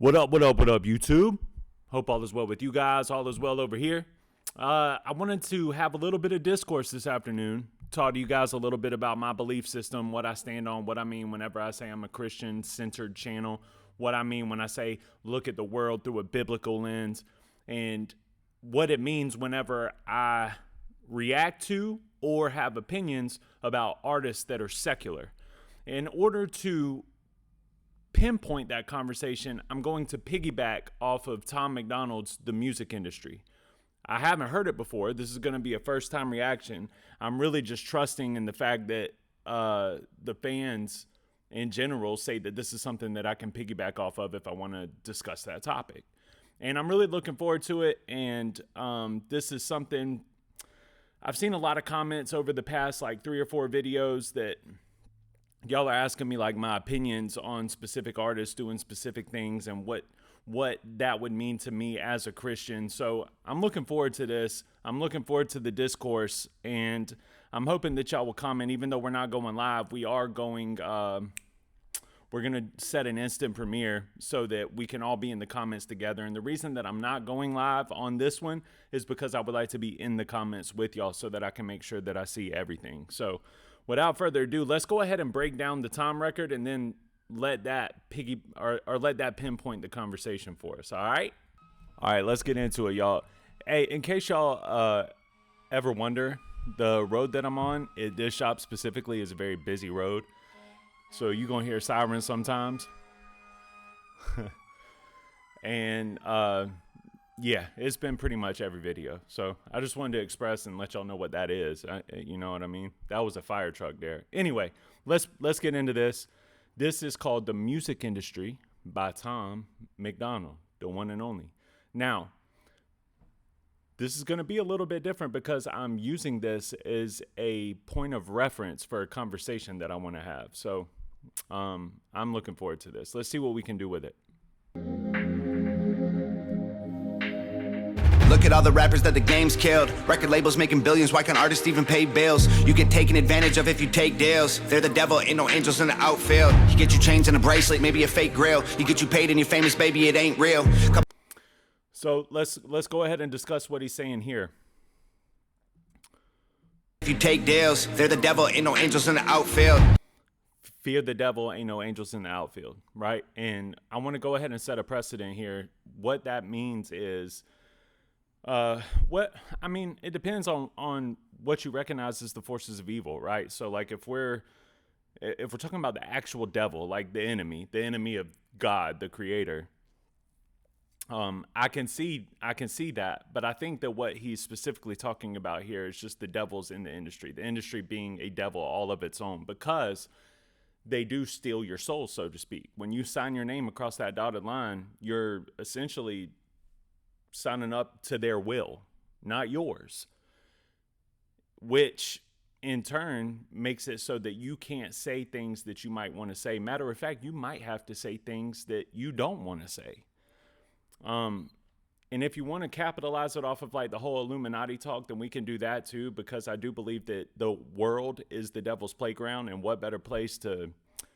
What up, what up, what up, YouTube? Hope all is well with you guys, all is well over here. I wanted to have a little bit of discourse this afternoon, talk to you guys a little bit about my belief system, what I stand on, what I mean whenever I say I'm a Christian-centered channel, what I mean when I say look at the world through a biblical lens, and what it means whenever I react to or have opinions about artists that are secular. In order to pinpoint that conversation, I'm going to piggyback off of Tom MacDonald's The Music Industry. I haven't heard it before. This is going to be a first time reaction. I'm really just trusting in the fact that the fans in general say that this is something that I can piggyback off of if I want to discuss that topic. And I'm really looking forward to it. And this is something I've seen a lot of comments over the past like 3 or 4 videos that y'all are asking me like my opinions on specific artists doing specific things and what that would mean to me as a Christian. So I'm looking forward to this. I'm looking forward to the discourse, and I'm hoping that y'all will comment. Even though we're not going live, we are going, we're going to set an instant premiere so that we can all be in the comments together. And the reason that I'm not going live on this one is because I would like to be in the comments with y'all so that I can make sure that I see everything. So without further ado, let's go ahead and break down the Tom record and then let that let that pinpoint the conversation for us. All right, let's get into it, y'all. Hey, in case y'all ever wonder, the road that I'm on at this shop specifically is a very busy road, so you're gonna hear sirens sometimes. And yeah, it's been pretty much every video. So I just wanted to express and let y'all know what that is. You know what I mean? That was a fire truck there. Anyway, let's get into this. This is called The Music Industry by Tom MacDonald, the one and only. Now, this is going to be a little bit different because I'm using this as a point of reference for a conversation that I want to have. So I'm looking forward to this. Let's see what we can do with it. Look at all the rappers that the game's killed. Record labels making billions, why can't artists even pay bills? You get taken advantage of if you take deals. They're the devil, ain't no angels in the outfield. You get you chains and a bracelet, maybe a fake grill. You get you paid and you're famous, baby, it ain't real. So let's go ahead and discuss what he's saying here. If you take deals, they're the devil, ain't no angels in the outfield. Fear the devil, ain't no angels in the outfield, right? And I want to go ahead and set a precedent here. What that means is, it depends on what you recognize as the forces of evil, right? So like if we're talking about the actual devil, like the enemy of God, the creator, I can see that, but I think that what he's specifically talking about here is just the devils in the industry being a devil all of its own, because they do steal your soul, so to speak. When you sign your name across that dotted line, you're essentially signing up to their will, not yours, which in turn makes it so that you can't say things that you might want to say. Matter of fact, you might have to say things that you don't want to say. And if you want to capitalize it off of like the whole Illuminati talk, then we can do that too, because I do believe that the world is the devil's playground, and what better place to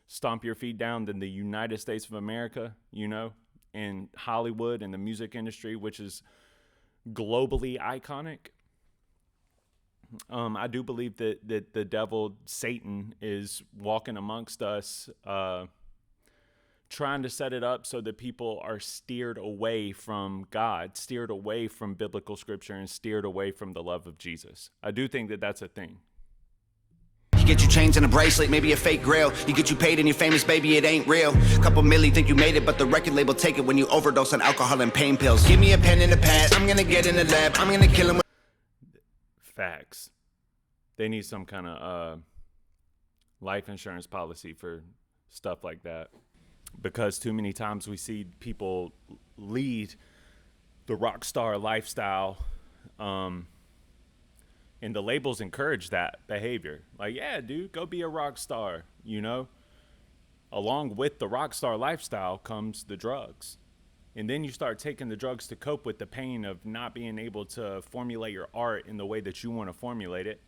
stomp your feet down than the United States of America, you know? In Hollywood and the music industry, which is globally iconic. I do believe that the devil, Satan, is walking amongst us, trying to set it up so that people are steered away from God, steered away from biblical scripture, and steered away from the love of Jesus. I do think that that's a thing. You get you chains and a bracelet, maybe a fake grill. You get you paid and you're famous, baby, it ain't real. Couple milli think you made it, but the record label take it when you overdose on alcohol and pain pills. Give me a pen and a pad, I'm gonna get in the lab, I'm gonna kill him with facts. They need some kind of life insurance policy for stuff like that, because too many times we see people lead the rock star lifestyle, and the labels encourage that behavior. Like, yeah, dude, go be a rock star, you know? Along with the rock star lifestyle comes the drugs. And then you start taking the drugs to cope with the pain of not being able to formulate your art in the way that you want to formulate it.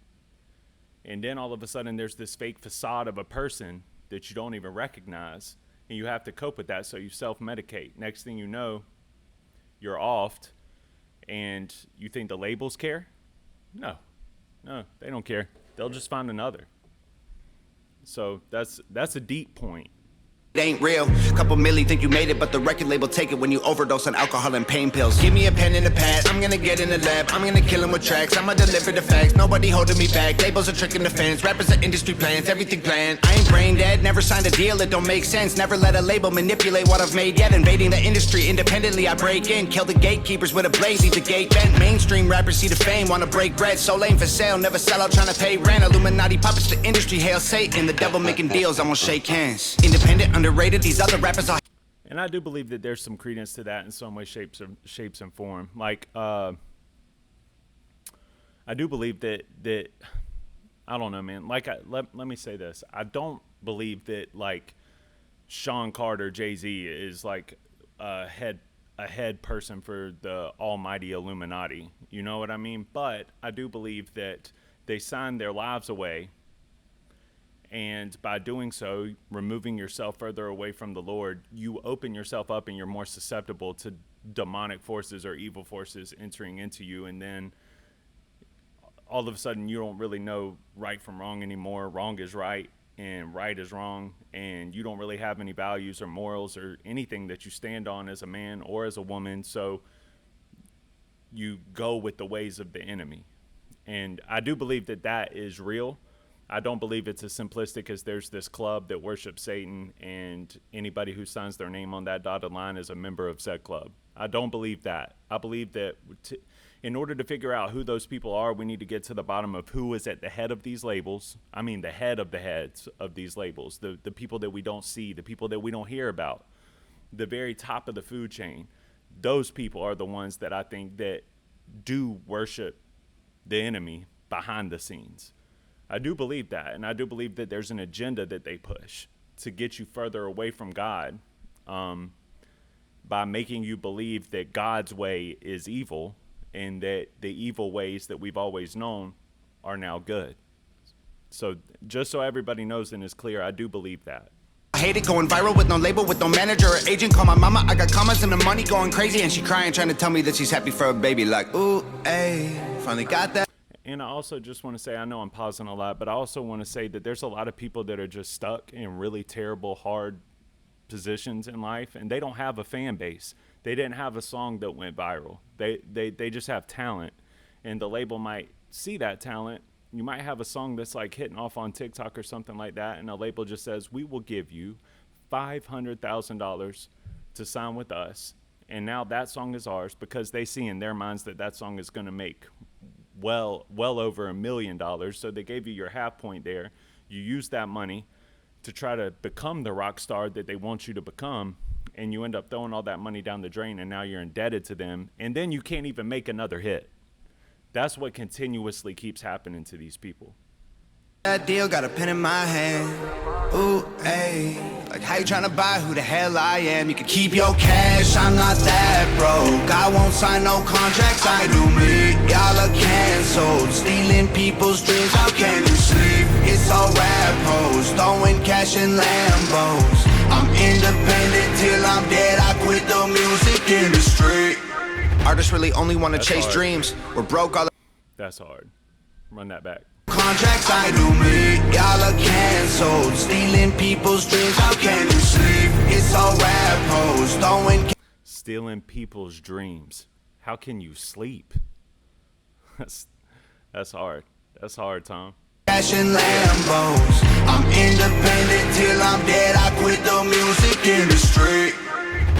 And then all of a sudden there's this fake facade of a person that you don't even recognize. and you have to cope with that, so you self-medicate. Next thing you know, you're offed, and you think the labels care? No, they don't care. They'll just find another. So that's a deep point. It ain't real. Couple milli think you made it, but the record label take it when you overdose on alcohol and pain pills. Give me a pen and a pad, I'm gonna get in the lab. I'm gonna kill 'em with tracks, I'ma deliver the facts. Nobody holding me back, labels are tricking the fans. Rappers are industry plans, everything planned. I ain't brain dead, never signed a deal, it don't make sense. Never let a label manipulate what I've made yet. Invading the industry independently, I break in. Kill the gatekeepers with a blade, leave the gate bent. Mainstream rappers see the fame, wanna break bread. So lame for sale, never sell out trying to pay rent. Illuminati puppets, the industry, hail Satan. The devil making deals, I won't shake hands. Independent, underrated, these other rappers are. And I do believe that there's some credence to that in some way, shapes and form. Like, I do believe that I don't know, man. Like, let me say this. I don't believe that, like, Sean Carter, Jay-Z is like a head person for the almighty Illuminati. You know what I mean? But I do believe that they signed their lives away. And by doing so, removing yourself further away from the Lord, you open yourself up and you're more susceptible to demonic forces or evil forces entering into you. And then all of a sudden you don't really know right from wrong anymore. Wrong is right and right is wrong. And you don't really have any values or morals or anything that you stand on as a man or as a woman. So you go with the ways of the enemy. And I do believe that that is real. I don't believe it's as simplistic as there's this club that worships Satan and anybody who signs their name on that dotted line is a member of said club. I don't believe that. I believe that in order to figure out who those people are, we need to get to the bottom of who is at the head of these labels. I mean, the head of the heads of these labels, the people that we don't see, the people that we don't hear about, the very top of the food chain. Those people are the ones that I think that do worship the enemy behind the scenes. I do believe that, and I do believe that there's an agenda that they push to get you further away from God, by making you believe that God's way is evil and that the evil ways that we've always known are now good. So just so everybody knows and is clear, I do believe that. I hate it going viral with no label, with no manager or agent. Call my mama, I got commas and the money going crazy, and she crying, trying to tell me that she's happy for a baby. Like, ooh, hey, finally got that. And I also just want to say, I know I'm pausing a lot, but I also want to say that there's a lot of people that are just stuck in really terrible, hard positions in life, and they don't have a fan base. They didn't have a song that went viral. They just have talent, and the label might see that talent. You might have a song that's like hitting off on TikTok or something like that, and a label just says, we will give you $500,000 to sign with us, and now that song is ours, because they see in their minds that that song is going to make well over $1 million. So they gave you your half point there. You use that money to try to become the rock star that they want you to become, and you end up throwing all that money down the drain, and now you're indebted to them, and then you can't even make another hit. That's what continuously keeps happening to these people. That deal, got a pen in my hand. Ooh, ayy. Like, how you tryna buy who the hell I am? You can keep your cash, I'm not that broke. I won't sign no contracts, I do me. Y'all are canceled, stealing people's dreams. How can you sleep? It's all rap hoes, throwing cash in Lambos. I'm independent till I'm dead, I quit the music industry. Artists really only wanna chase hard. dreams. We're broke all. That's hard. Run that back. Contracts, I do me. Y'all are canceled, stealing people's dreams. How can you sleep? It's all rap hoes, throwing. Stealing people's dreams. How can you sleep? That's hard. That's hard, Tom. Cash and Lambos. I'm independent till I'm dead. I quit the music industry.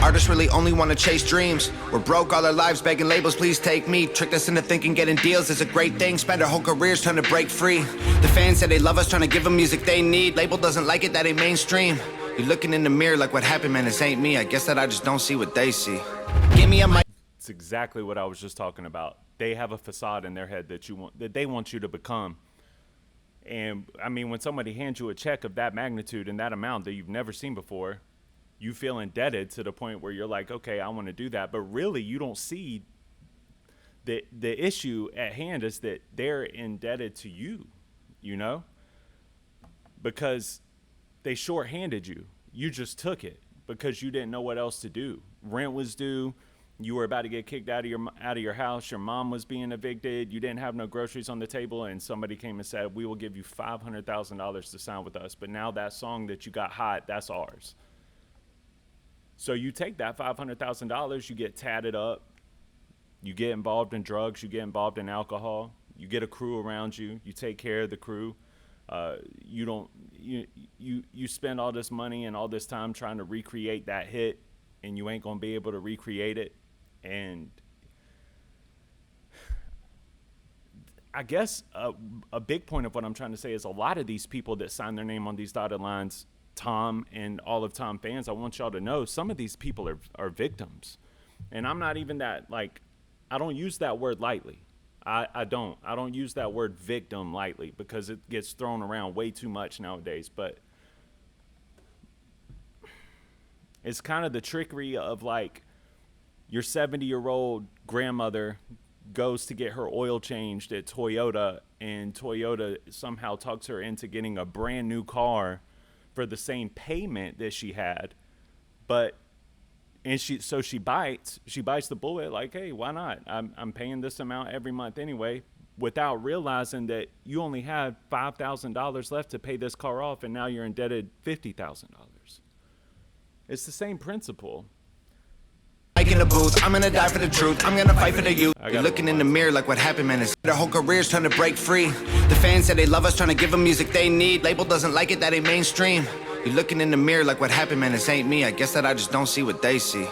Artists really only want to chase dreams. We're broke all our lives begging labels, please take me. Tricked us into thinking getting deals is a great thing. Spend our whole careers trying to break free. The fans say they love us, trying to give them music they need. Label doesn't like it, that ain't mainstream. You're looking in the mirror like, what happened, man, this ain't me. I guess that I just don't see what they see. Give me a mic. It's exactly what I was just talking about. They have a facade in their head that they want you to become. And I mean, when somebody hands you a check of that magnitude and that amount that you've never seen before, you feel indebted to the point where you're like, okay, I want to do that. But really, you don't see the issue at hand is that they're indebted to you, you know, because they shorthanded you. you just took it because you didn't know what else to do. Rent was due. You were about to get kicked out of your house. Your mom was being evicted. You didn't have no groceries on the table, and somebody came and said, "We will give you $500,000 to sign with us." But now that song that you got hot, that's ours. So you take that $500,000, you get tatted up, you get involved in drugs, you get involved in alcohol, you get a crew around you, you take care of the crew. You spend all this money and all this time trying to recreate that hit, and you ain't gonna be able to recreate it. And I guess a big point of what I'm trying to say is a lot of these people that sign their name on these dotted lines, Tom and all of Tom fans, I want y'all to know some of these people are victims. And I'm not even that, like, I don't use that word lightly. I don't use that word victim lightly because it gets thrown around way too much nowadays. But it's kind of the trickery of, like, your 70-year-old grandmother goes to get her oil changed at Toyota, and Toyota somehow talks her into getting a brand new car for the same payment that she had. She bites the bullet, like, hey, why not? I'm paying this amount every month anyway, without realizing that you only had $5,000 left to pay this car off, and now you're indebted $50,000. It's the same principle. Like in the booth, I'm gonna die for the truth. I'm gonna fight for the youth. You're looking in the mirror like what happened, man. Their whole career's trying to break free. The fans said they love us, trying to give them music they need. Label doesn't like it, that ain't mainstream. You're looking in the mirror like what happened, man. This ain't me. I guess that I just don't see what they see.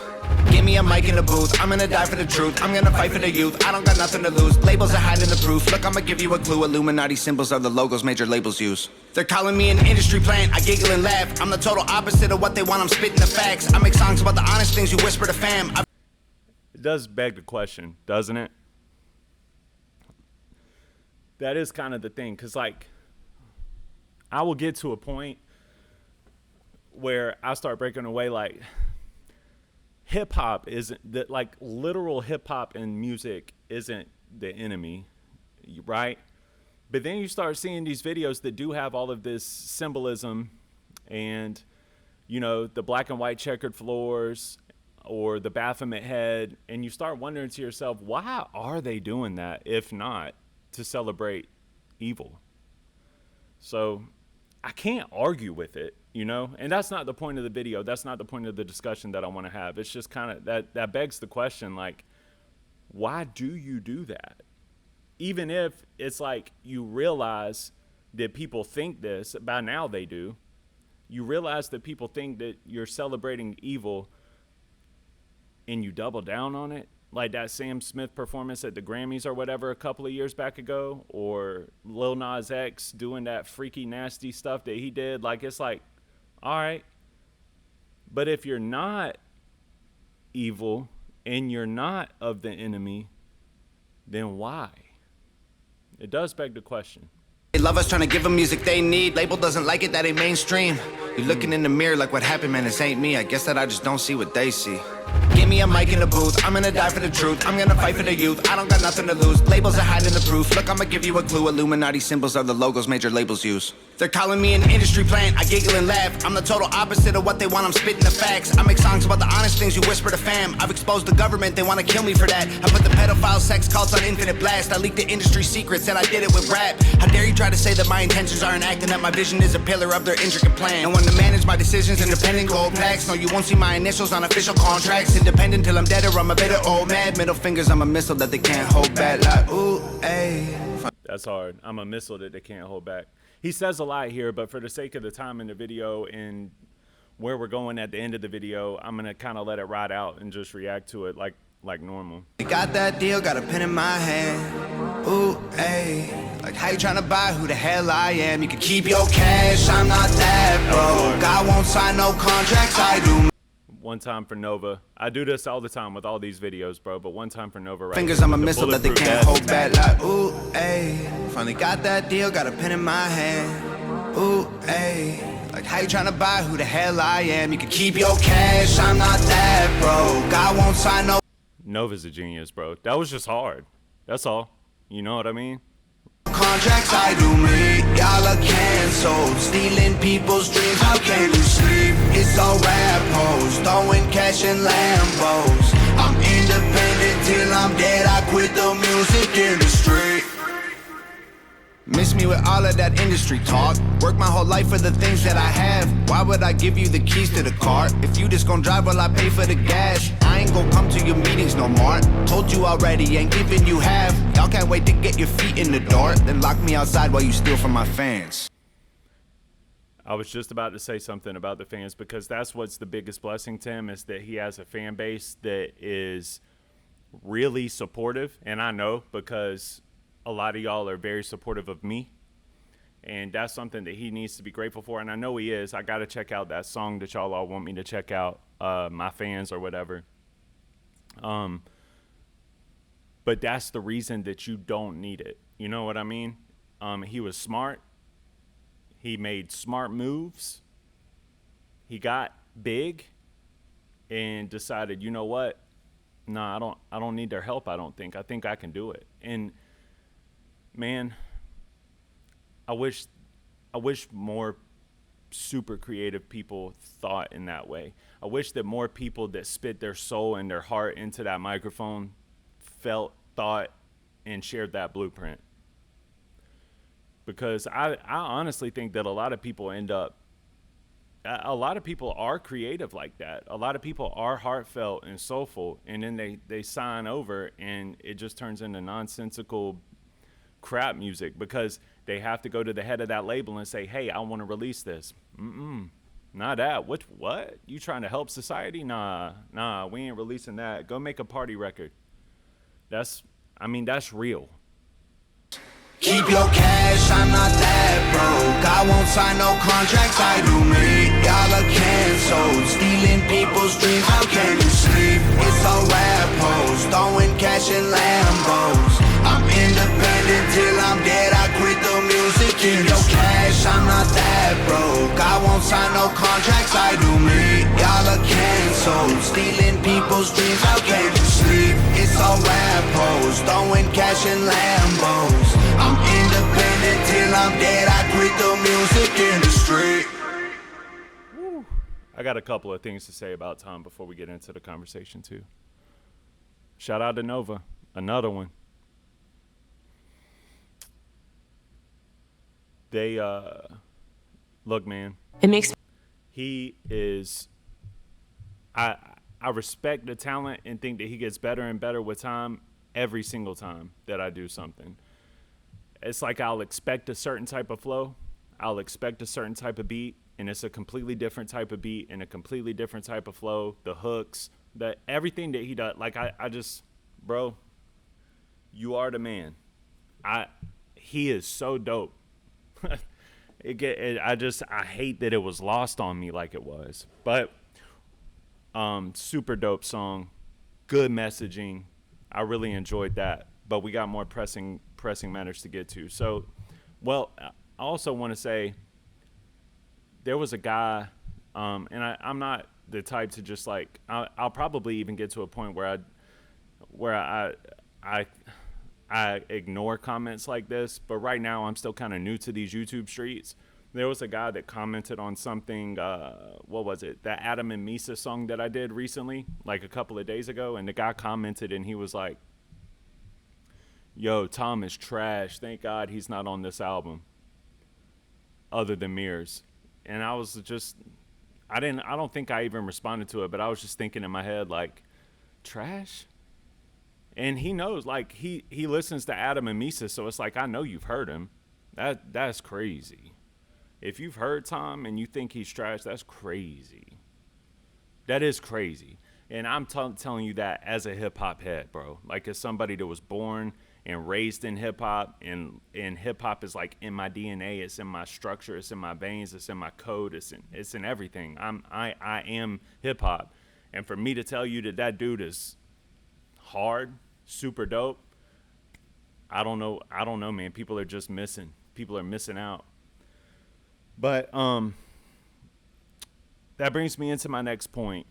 Give me a mic in the booth. I'm gonna die for the truth. I'm gonna fight for the youth. I don't got nothing to lose. Labels are hiding the proof. Look, I'ma give you a clue. Illuminati symbols are the logos major labels use. They're calling me an industry plant. I giggle and laugh. I'm the total opposite of what they want. I'm spitting the facts. I make songs about the honest things you whisper to fam. It does beg the question, doesn't it? That is kind of the thing, because, like, I will get to a point where I start breaking away, like, hip-hop isn't, that, like, literal hip-hop and music isn't the enemy, right? But then you start seeing these videos that do have all of this symbolism and, you know, the black and white checkered floors or the Baphomet head, and you start wondering to yourself, why are they doing that if not to celebrate evil? So I can't argue with it, you know, and that's not the point of the video. That's not the point of the discussion that I want to have. It's just kind of that begs the question, like, why do you do that? Even if it's like you realize that people think this, by now they do, you realize that people think that you're celebrating evil and you double down on it, like that Sam Smith performance at the Grammys or whatever a couple of years back ago, or Lil Nas X doing that freaky nasty stuff that he did. Like, it's like, all right, but if you're not evil and you're not of the enemy, then why? It does beg the question. They love us, trying to give them music they need. Label doesn't like it, that ain't mainstream. You're looking in the mirror like what happened, man. This ain't me. I guess that I just don't see what they see. Give me a mic in the booth. I'm gonna die for the truth. I'm gonna fight for the youth. I don't got nothing to lose. Labels are hiding the proof. Look, I'ma give you a clue. Illuminati symbols are the logos major labels use. They're calling me an industry plant. I giggle and laugh. I'm the total opposite of what they want. I'm spitting the facts. I make songs about the honest things you whisper to fam. I've exposed the government. They want to kill me for that. I put the pedophile sex cults on infinite blast. I leaked the industry secrets and I did it with rap. How dare you try to say that my intentions aren't acting, that my vision is a pillar of their intricate plan. And when to manage my decisions, independent gold plaques. No, you won't see my initials on official contracts. Independent till I'm dead or I'm a bitter old mad. Middle fingers, I'm a missile that they can't hold back. Like, ooh, ayy. That's hard. I'm a missile that they can't hold back. He says a lot here, but for the sake of the time in the video and where we're going at the end of the video, I'm going to kind of let it ride out and just react to it like normal. You got that deal, got a pen in my hand. Ooh, ayy. Like, how you trying to buy who the hell I am? You can keep your cash, I'm not that broke. God won't sign no contracts, I do. One time for Nova. I do this all the time with all these videos, bro, but one time for Nova right Fingers, here, I'm a the missile that they bulletproof can't vest. hold back. Like, ooh, ayy. Finally got that deal, got a pen in my hand. Ooh, ayy. Like, how you trying to buy who the hell I am? You can keep your cash, I'm not that broke. God won't sign no. Nova's a genius, bro. That was just hard. That's all. You know what I mean? Contracts I do me, y'all are canceled. Stealing people's dreams, how can you sleep? It's all rap hoes, throwing cash in Lambos. I'm independent till I'm dead, I quit the music industry. Miss me with all of that industry talk. Work my whole life for the things that I have. Why would I give you the keys to the car? If you just gon' drive while I pay for the gas, I ain't gon' come to your meetings no more. Told you already, ain't giving you half. Y'all can't wait to get your feet in the door, then lock me outside while you steal from my fans. I was just about to say something about the fans, because that's what's the biggest blessing to him, is that he has a fan base that is really supportive. And I know, because a lot of y'all are very supportive of me, and that's something that he needs to be grateful for, and I know he is. I got to check out that song that y'all all want me to check out, My Fans or whatever. But that's the reason that you don't need it. You know what I mean? He was smart. He made smart moves. He got big and decided, you know what? Nah, I don't need their help, I don't think. I think I can do it. And man, I wish more super creative people thought in that way. I wish that more people that spit their soul and their heart into that microphone felt, thought, and shared that blueprint. Because I honestly think that a lot of people are creative like that. A lot of people are heartfelt and soulful, and then they sign over and it just turns into nonsensical crap music because they have to go to the head of that label and say, hey, I want to release this. Not that. What? You trying to help society? Nah, we ain't releasing that. Go make a party record. That's real. Keep your cash, I'm not that broke. I won't sign no contracts, I do me. Y'all are canceled, stealing people's dreams, how can you sleep? It's all rap hoes, throwing cash in Lambos. I'm independent till I'm dead, I quit the music industry. Keep your cash, I'm not that broke. I won't sign no contracts, I do me. Y'all are canceled, stealing people's dreams, how can you sleep? It's all rap hoes, throwing cash in Lambos. I'm independent till I'm dead, I quit the music industry. Woo. I got a couple of things to say about Tom before we get into the conversation too. Shout out to Nova, another one. They look, man. It makes he is. I respect the talent and think that he gets better and better with time every single time that I do something. It's like I'll expect a certain type of flow, I'll expect a certain type of beat, and it's a completely different type of beat and a completely different type of flow. The hooks, everything that he does, like I just, bro, you are the man. He is so dope. I hate that it was lost on me like it was, but super dope song, good messaging. I really enjoyed that, but we got more pressing matters to get to. So, well, I also want to say there was a guy, and I'm not the type to just like, I'll probably even get to a point where I ignore comments like this, but right now I'm still kind of new to these YouTube streets. There was a guy that commented on something, what was it? The Adam and Misa song that I did recently, like a couple of days ago, and the guy commented and he was like, yo, Tom is trash. Thank God he's not on this album other than Mirrors. And I was just, I don't think I even responded to it, but I was just thinking in my head, like, trash? And he knows, like, he listens to Adam and Misa, so it's like, I know you've heard him. That's crazy. If you've heard Tom and you think he's trash, that's crazy. That is crazy. And I'm telling you that as a hip-hop head, bro. Like, as somebody that was born and raised in hip-hop, and hip-hop is, like, in my DNA. It's in my structure. It's in my veins. It's in my code. It's in everything. I am hip-hop. And for me to tell you that dude is hard, super dope, I don't know, man. People are just missing. People are missing out. But that brings me into my next point.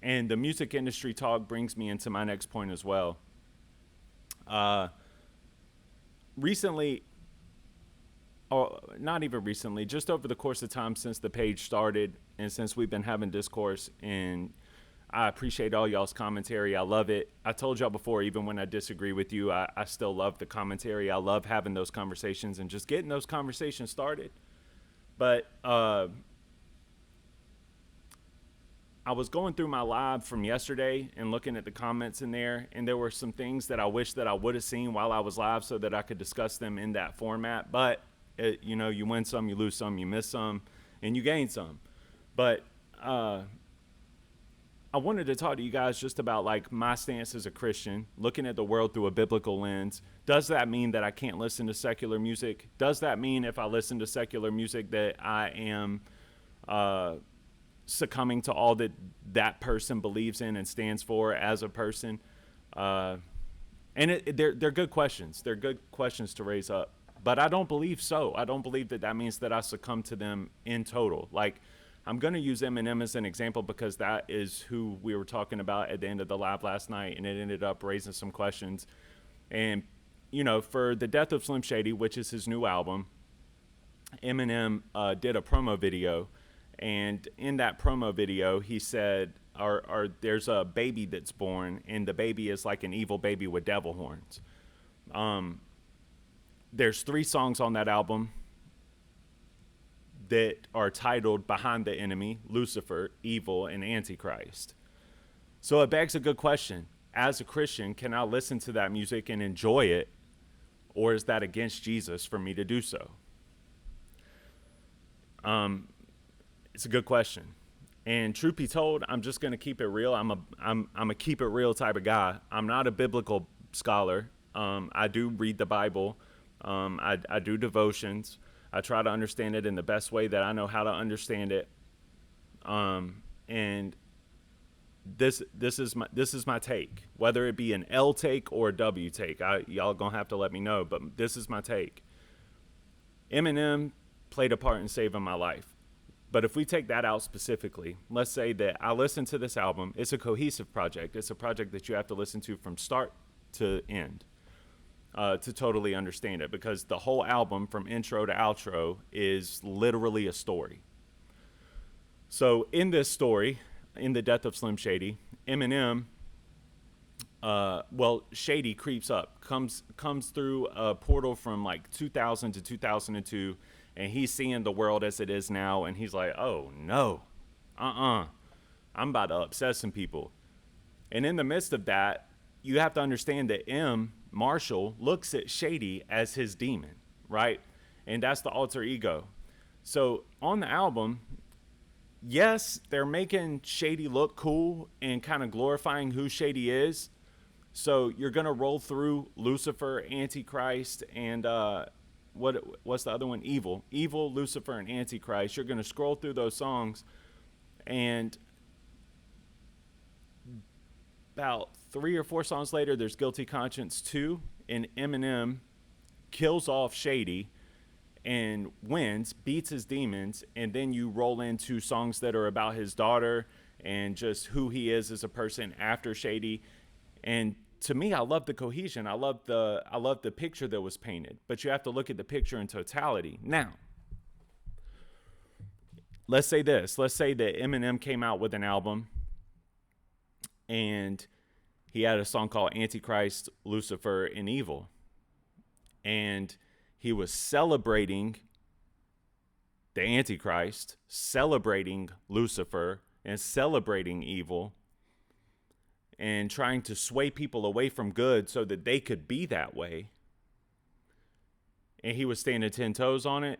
And the music industry talk brings me into my next point as well. recently, or not even recently, just over the course of time since the page started and since we've been having discourse, and I appreciate all y'all's commentary. I love it. I told y'all before, even when I disagree with you, I still love the commentary. I love having those conversations and just getting those conversations started. But I was going through my live from yesterday and looking at the comments in there, and there were some things that I wish that I would have seen while I was live so that I could discuss them in that format. But, you win some, you lose some, you miss some, and you gain some. But I wanted to talk to you guys just about like my stance as a Christian, looking at the world through a biblical lens. Does that mean that I can't listen to secular music? Does that mean if I listen to secular music that I am succumbing to all that person believes in and stands for as a person? And they're good questions. They're good questions to raise up. But I don't believe so. I don't believe that means that I succumb to them in total. Like, I'm going to use Eminem as an example because that is who we were talking about at the end of the live last night, and it ended up raising some questions. And, for The Death of Slim Shady, which is his new album, Eminem did a promo video. And in that promo video, he said, there's a baby that's born, and the baby is like an evil baby with devil horns. There's 3 songs on that album that are titled Behind the Enemy, Lucifer, Evil, and Antichrist. So it begs a good question. As a Christian, can I listen to that music and enjoy it, or is that against Jesus for me to do so? It's a good question. And truth be told, I'm just going to keep it real. I'm a keep it real type of guy. I'm not a biblical scholar. I do read the Bible. I do devotions. I try to understand it in the best way that I know how to understand it. And this is my take, whether it be an L take or a W take. Y'all gonna have to let me know, but this is my take. Eminem played a part in saving my life. But if we take that out specifically, let's say that I listened to this album. It's a cohesive project. It's a project that you have to listen to from start to end to totally understand it, because the whole album from intro to outro is literally a story. So in this story, in The Death of Slim Shady, Eminem, Shady creeps up, comes through a portal from like 2000 to 2002, and he's seeing the world as it is now, and he's like, oh no, I'm about to upset some people. And in the midst of that, you have to understand that Marshall looks at Shady as his demon, right? And that's the alter ego. So on the album, yes, they're making Shady look cool and kind of glorifying who Shady is. So you're going to roll through Lucifer, Antichrist, and what's the other one? Evil, Lucifer, and Antichrist. You're going to scroll through those songs, and about 3 or 4 songs later, there's Guilty Conscience 2, and Eminem kills off Shady and wins, beats his demons, and then you roll into songs that are about his daughter and just who he is as a person after Shady. And to me, I love the cohesion. I love the picture that was painted, but you have to look at the picture in totality. Now, let's say this. Let's say that Eminem came out with an album and he had a song called Antichrist, Lucifer, and Evil. And he was celebrating the Antichrist, celebrating Lucifer, and celebrating evil, and trying to sway people away from good so that they could be that way. And he was standing 10 toes on it.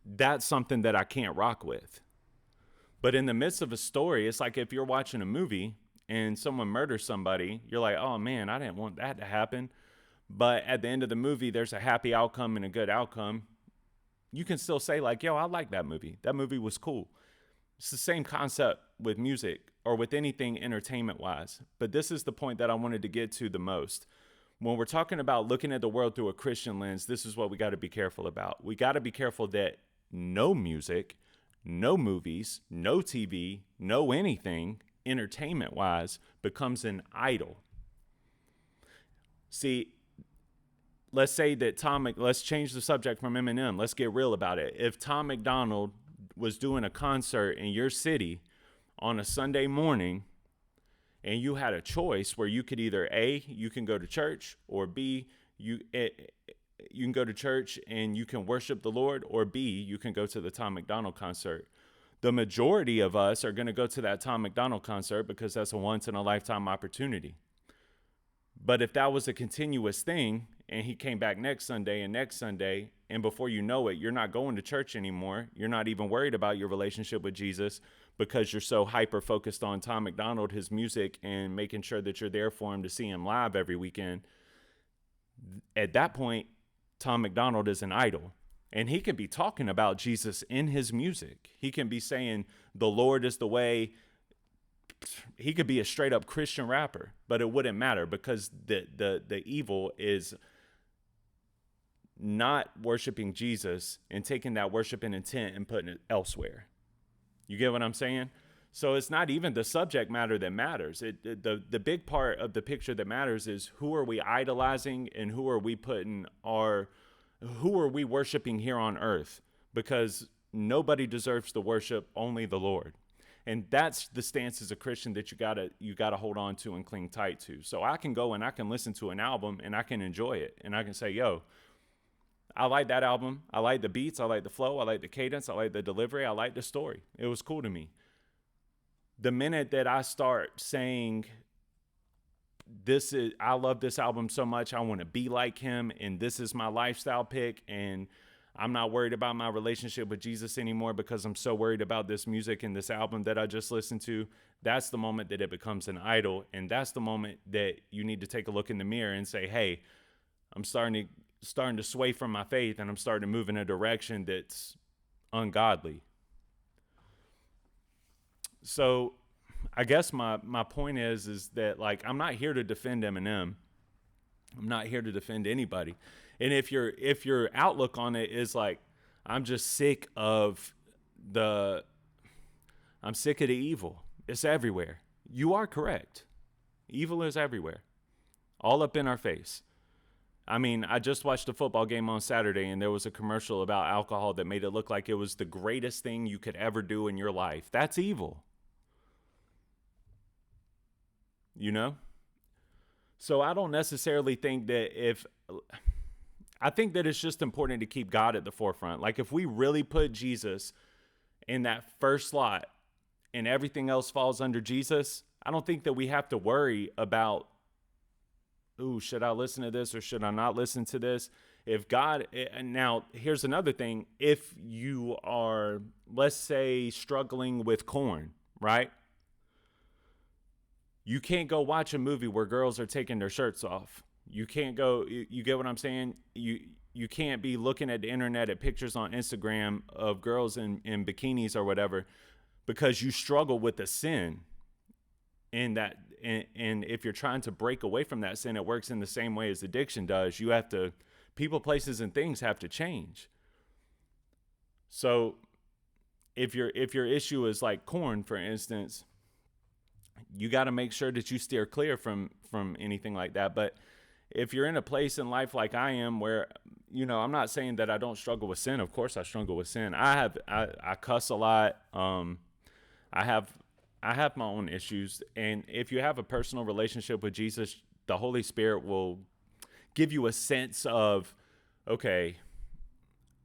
That's something that I can't rock with. But in the midst of a story, it's like if you're watching a movie and someone murders somebody, you're like, oh man, I didn't want that to happen. But at the end of the movie, there's a happy outcome and a good outcome. You can still say like, yo, I like that movie. That movie was cool. It's the same concept with music or with anything entertainment wise. But this is the point that I wanted to get to the most. When we're talking about looking at the world through a Christian lens, this is what we got to be careful about. We got to be careful that no music, no movies, no TV, no anything entertainment-wise becomes an idol. See, let's say that let's change the subject from Eminem. Let's get real about it. If Tom McDonald was doing a concert in your city on a Sunday morning, and you had a choice where you could either A, you can go to church, or B, you can go to church and you can worship the Lord, or B, you can go to the Tom McDonald concert. The majority of us are going to go to that Tom McDonald concert because that's a once in a lifetime opportunity. But if that was a continuous thing and he came back next Sunday, and before you know it, you're not going to church anymore. You're not even worried about your relationship with Jesus because you're so hyper focused on Tom McDonald, his music, and making sure that you're there for him to see him live every weekend. At that point, Tom McDonald is an idol. And he can be talking about Jesus in his music. He can be saying the Lord is the way. He could be a straight up Christian rapper, but it wouldn't matter because the evil is not worshiping Jesus and taking that worship and intent and putting it elsewhere. You get what I'm saying? So it's not even the subject matter that matters. The big part of the picture that matters is who are we idolizing and who are we worshiping here on earth? Because nobody deserves the worship, only the Lord. And that's the stance as a Christian that you gotta hold on to and cling tight to. So I can go and I can listen to an album and I can enjoy it. And I can say, yo, I like that album. I like the beats. I like the flow. I like the cadence. I like the delivery. I like the story. It was cool to me. The minute that I start saying, I love this album so much, I want to be like him, and this is my lifestyle pick, and I'm not worried about my relationship with Jesus anymore because I'm so worried about this music and this album that I just listened to, that's the moment that it becomes an idol, and that's the moment that you need to take a look in the mirror and say, hey, I'm starting to sway from my faith, and I'm starting to move in a direction that's ungodly. So I guess my point is that, like, I'm not here to defend Eminem. I'm not here to defend anybody. And if your outlook on it is like, I'm sick of the evil. It's everywhere. You are correct. Evil is everywhere. All up in our face. I mean, I just watched a football game on Saturday, and there was a commercial about alcohol that made it look like it was the greatest thing you could ever do in your life. That's evil. You know? So I don't necessarily think that I think that it's just important to keep God at the forefront. Like, if we really put Jesus in that first slot and everything else falls under Jesus, I don't think that we have to worry about, ooh, should I listen to this or should I not listen to this? Now, here's another thing. If you are, let's say, struggling with corn, right? You can't go watch a movie where girls are taking their shirts off. You can't go, you get what I'm saying? You can't be looking at the internet at pictures on Instagram of girls in bikinis or whatever because you struggle with the sin. And if you're trying to break away from that sin, it works in the same way as addiction does. People, places, and things have to change. So if your issue is like corn, for instance, you got to make sure that you steer clear from anything like that. But if you're in a place in life like I am where, I'm not saying that I don't struggle with sin. Of course I struggle with sin. I cuss a lot. I have my own issues. And if you have a personal relationship with Jesus, the Holy Spirit will give you a sense of, okay,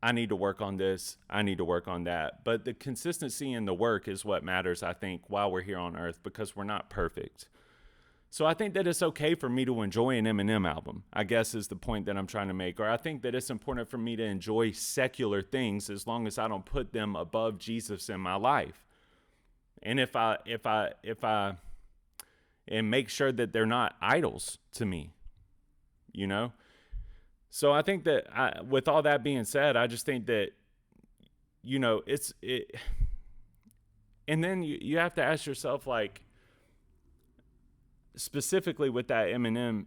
I need to work on this. I need to work on that. But the consistency in the work is what matters, I think, while we're here on earth, because we're not perfect. So I think that it's okay for me to enjoy an Eminem album, I guess is the point that I'm trying to make. Or I think that it's important for me to enjoy secular things as long as I don't put them above Jesus in my life. And if I and make sure that they're not idols to me, So I think that with all that being said, I just think that, and then you have to ask yourself, like, specifically with that Eminem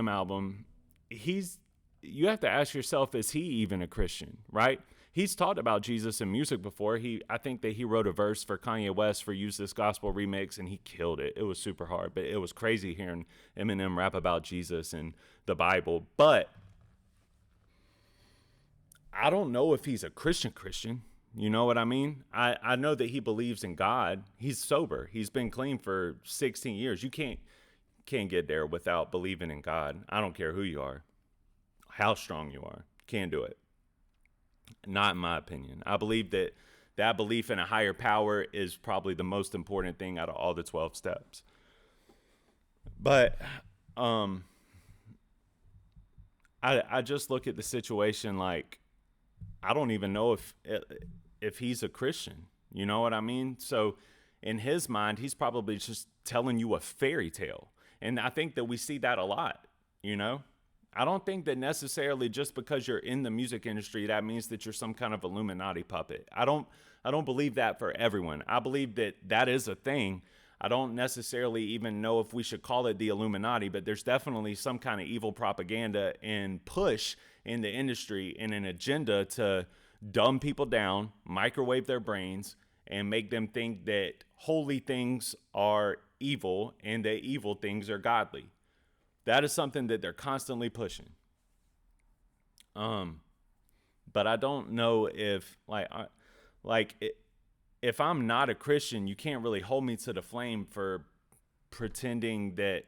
album, you have to ask yourself, is he even a Christian, right? he's talked about Jesus in music before. I think that he wrote a verse for Kanye West for Use This Gospel remix, and he killed it. It was super hard, but it was crazy hearing Eminem rap about Jesus and the Bible. But I don't know if he's a Christian. You know what I mean? I know that he believes in God. He's sober. He's been clean for 16 years. You can't get there without believing in God. I don't care who you are, how strong you are. Can't do it. Not in my opinion. I believe that belief in a higher power is probably the most important thing out of all the 12 steps. But I just look at the situation like I don't even know if he's a Christian. You know what I mean? So in his mind, he's probably just telling you a fairy tale. And I think that we see that a lot, you know? I don't think that necessarily just because you're in the music industry, that means that you're some kind of Illuminati puppet. I don't believe that for everyone. I believe that is a thing. I don't necessarily even know if we should call it the Illuminati, but there's definitely some kind of evil propaganda and push in the industry and an agenda to dumb people down, microwave their brains, and make them think that holy things are evil and that evil things are godly. That is something that they're constantly pushing. But I don't know if if I'm not a Christian, you can't really hold me to the flame for pretending that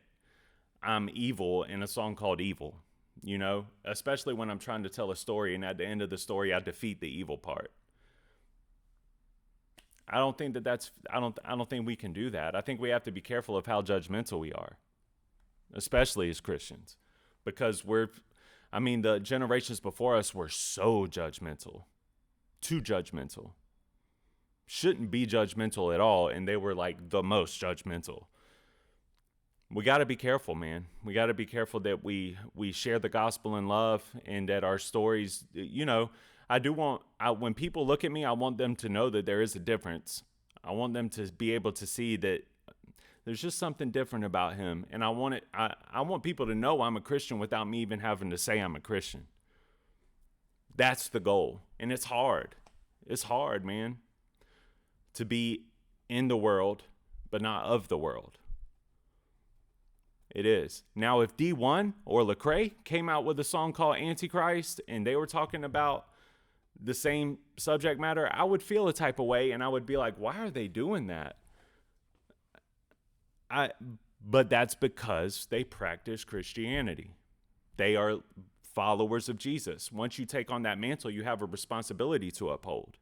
I'm evil in a song called Evil, you know, especially when I'm trying to tell a story and at the end of the story, I defeat the evil part. I don't think I don't think we can do that. I think we have to be careful of how judgmental we are, especially as Christians, because the generations before us were so judgmental, too judgmental. Shouldn't be judgmental at all, and they were like the most judgmental. We got to be careful, man. We got to be careful that we share the gospel in love and that our stories, you know, when people look at me, I want them to know that there is a difference. I want them to be able to see that there's just something different about him. And I want people to know I'm a Christian without me even having to say I'm a Christian. That's the goal. And it's hard. It's hard, man, to be in the world, but not of the world. It is. Now, if D1 or Lecrae came out with a song called Antichrist and they were talking about the same subject matter, I would feel a type of way and I would be like, why are they doing that? But that's because they practice Christianity. They are followers of Jesus. Once you take on that mantle, you have a responsibility to uphold.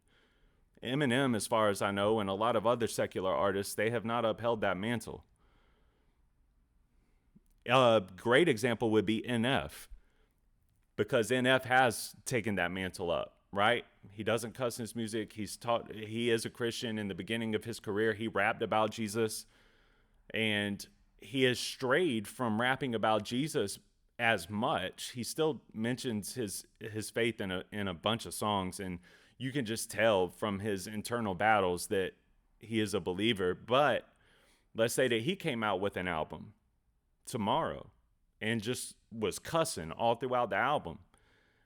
Eminem, as far as I know, and a lot of other secular artists, they have not upheld that mantle. A great example would be NF, because NF has taken that mantle up, right? He doesn't cuss in his music. He is a Christian. In the beginning of his career, he rapped about Jesus, and he has strayed from rapping about Jesus as much. He still mentions his faith in a bunch of songs, and you can just tell from his internal battles that he is a believer. But let's say that he came out with an album tomorrow and just was cussing all throughout the album.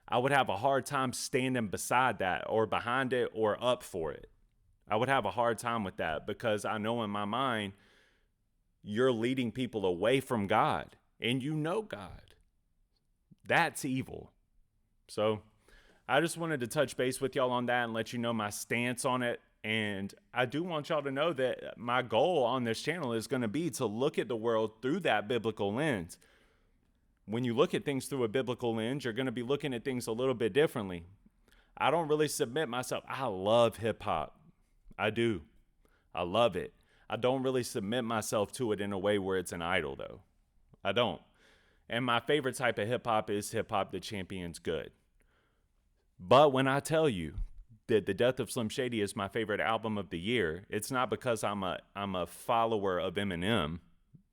I would have a hard time standing beside that or behind it or up for it. I would have a hard time with that because I know in my mind, you're leading people away from God and you know God. That's evil. So I just wanted to touch base with y'all on that and let you know my stance on it. And I do want y'all to know that my goal on this channel is going to be to look at the world through that biblical lens. When you look at things through a biblical lens, you're going to be looking at things a little bit differently. I don't really submit myself. I love hip hop. I do. I love it. I don't really submit myself to it in a way where it's an idol, though. I don't. And my favorite type of hip hop is hip hop that champions good. But when I tell you that The Death of Slim Shady is my favorite album of the year, it's not because I'm a follower of Eminem.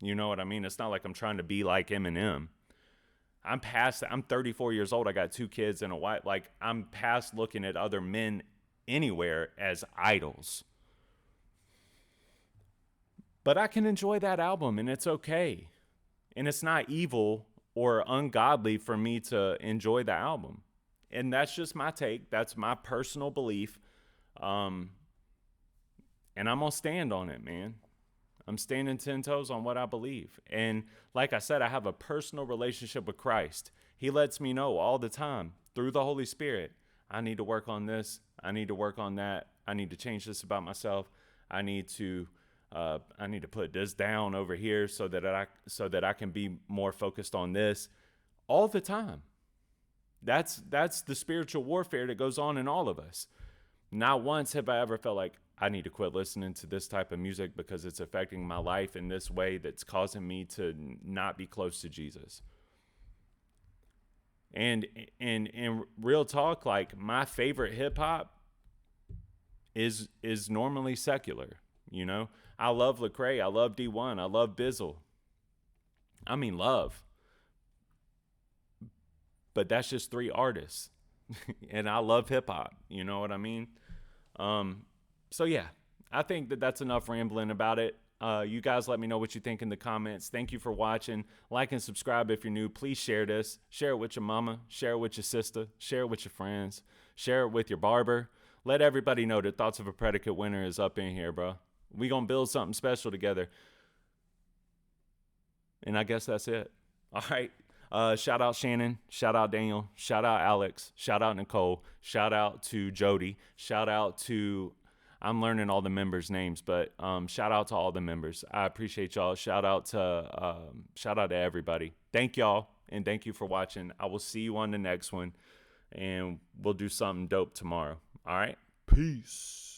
You know what I mean? It's not like I'm trying to be like Eminem. I'm 34 years old. I got 2 kids and a wife. Like, I'm past looking at other men anywhere as idols. But I can enjoy that album, and it's okay. And it's not evil or ungodly for me to enjoy the album. And that's just my take. That's my personal belief. And I'm going to stand on it, man. I'm standing 10 toes on what I believe. And like I said, I have a personal relationship with Christ. He lets me know all the time through the Holy Spirit, I need to work on this. I need to work on that. I need to change this about myself. I need to put this down over here so that I can be more focused on this all the time. That's the spiritual warfare that goes on in all of us. Not once have I ever felt like I need to quit listening to this type of music because it's affecting my life in this way that's causing me to not be close to Jesus. And in real talk, like my favorite hip hop is normally secular. You know, I love Lecrae, I love D1, I love Bizzle. I mean, love. But that's just 3 artists. And I love hip hop. You know what I mean? So yeah, I think that's enough rambling about it. You guys let me know what you think in the comments. Thank you for watching. Like and subscribe if you're new. Please share this. Share it with your mama. Share it with your sister. Share it with your friends. Share it with your barber. Let everybody know that Thoughts of a Predicate Winner is up in here, bro. We gonna build something special together. And I guess that's it. All right. Shout out Shannon. Shout out Daniel. Shout out Alex. Shout out Nicole. Shout out to Jody. Shout out to... I'm learning all the members' names, but shout out to all the members. I appreciate y'all. Shout out to everybody. Thank y'all, and thank you for watching. I will see you on the next one, and we'll do something dope tomorrow. All right? Peace.